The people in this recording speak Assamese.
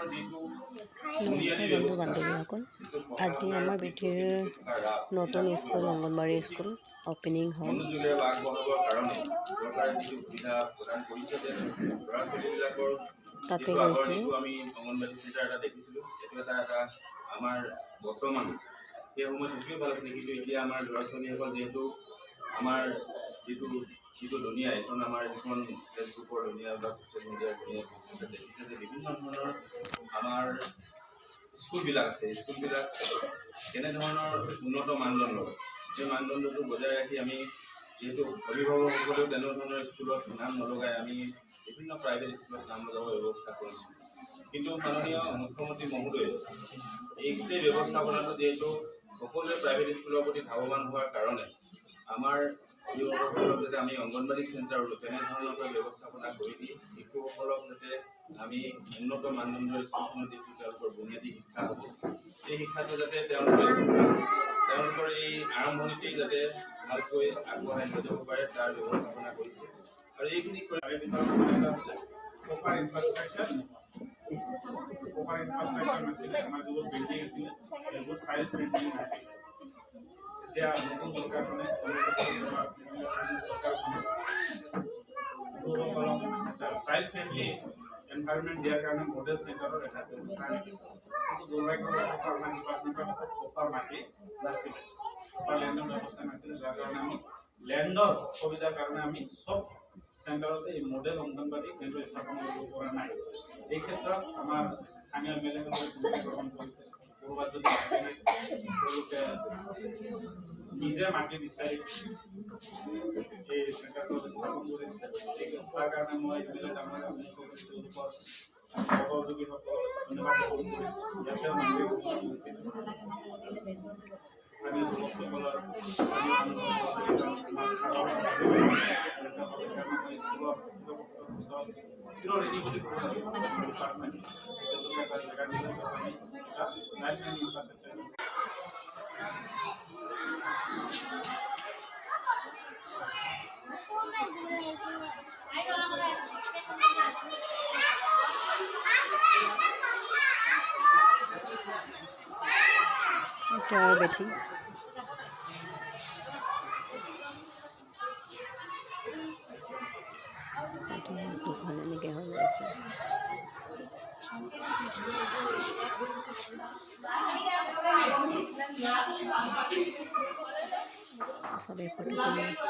নমস্কাৰ বন্ধু বান্ধৱীসকল, আজি আমাৰ বিটিৰ নতুন স্কুল অংগনবাড়ী স্কুল অপেনিং হ'ল। তাতে গৈছিলোঁ। আমাৰ বৰ্তমান সেই সময়ত দেখিও ভাল আছিলে, কিন্তু এতিয়া আমাৰ ল'ৰা ছোৱালীসকল যিহেতু আমাৰ যিটো দুনিয়া এইখন আমাৰ যিখন ফেচবুকৰ দুনিয়া বা ছ'চিয়েল মিডিয়াৰ দুনিয়া দেখিছে যে বিভিন্ন ধৰণৰ আমাৰ স্কুলবিলাক আছে। স্কুলবিলাক কেনেধৰণৰ উন্নত মানদণ্ডৰ, সেই মানদণ্ডটো বজাই ৰাখি আমি যিহেতু অভিভাৱকসকলেও তেনেধৰণৰ স্কুলত নাম নলগাই আমি বিভিন্ন প্ৰাইভেট স্কুলত নাম লগাবৰ ব্যৱস্থা কৰিছোঁ। কিন্তু মাননীয় মুখ্যমন্ত্ৰী মহোদয়ে এই গোটেই ব্যৱস্থাপনাটো যিহেতু সকলোৱে প্ৰাইভেট স্কুলৰ প্ৰতি ধাৱমান হোৱাৰ কাৰণে আমাৰ অভিভাৱকসকলক যাতে আমি অংগনবাড়ী চেণ্টাৰতো তেনেধৰণৰকৈ ব্যৱস্থাপনা কৰি দি শিশুসকলক যাতে আমি উন্নত মানদণ্ডৰ স্কুলখনত যিটো তেওঁলোকৰ বুনিয়াদী শিক্ষা হ'ব, এই শিক্ষাটো যাতে তেওঁলোকৰ এই আৰম্ভণিতেই যাতে ভালকৈ আগবঢ়াই লৈ যাব পাৰে তাৰ ব্যৱস্থাপনা কৰিছে। আৰু এইখিনি কৰি প্ৰপাৰ ইনফ্ৰাষ্ট্ৰাকচাৰ নাছিলে, আমাৰ যিবোৰ বিল্ডিং আছিলে সেইবোৰ চাইল্ড ফ্ৰেণ্ডলি নাছিলে। এতিয়া নতুন চৰকাৰখনে চাইল্ড ফ্ৰেণ্ডলি এনভাইৰনমেণ্ট দিয়াৰ কাৰণে মডেল চেণ্টাৰৰ এটা ব্যৱস্থা আনিছিল। কিন্তু দুৰ্ভাগ্যবশতঃ আমাৰ ডিপাৰ্টমেণ্টত প্ৰপাৰ মাটি নাছিলে, প্ৰপাৰ লেণ্ডৰ ব্যৱস্থা নাছিলে, যাৰ কাৰণে আমি লেণ্ডৰ অসুবিধাৰ কাৰণে আমি চব চেণ্টাৰতে এই মডেল অংগনবাড়ী কেন্দ্ৰ স্থাপন কৰিব পৰা নাই। এই ক্ষেত্ৰত আমাৰ স্থানীয় MLA সকলে গ্ৰহণ কৰিছে। ক'ৰবাত যদি তেওঁলোকে নিজে মাটি বিচাৰি এই চেণ্টাৰটো স্থাপন কৰিছে, তাৰ কাৰণে মই MLA ডাঙৰ তেওঁলোকৰ সহযোগীসকলক ধন্যবাদ জ্ঞাপন কৰিছোঁ। ইয়াতে মানুহে স্থানীয় যুৱকসকলৰ বেটি দুখন এনেকৈ হৈ আছে। চবেই ফটো তুলি আছে।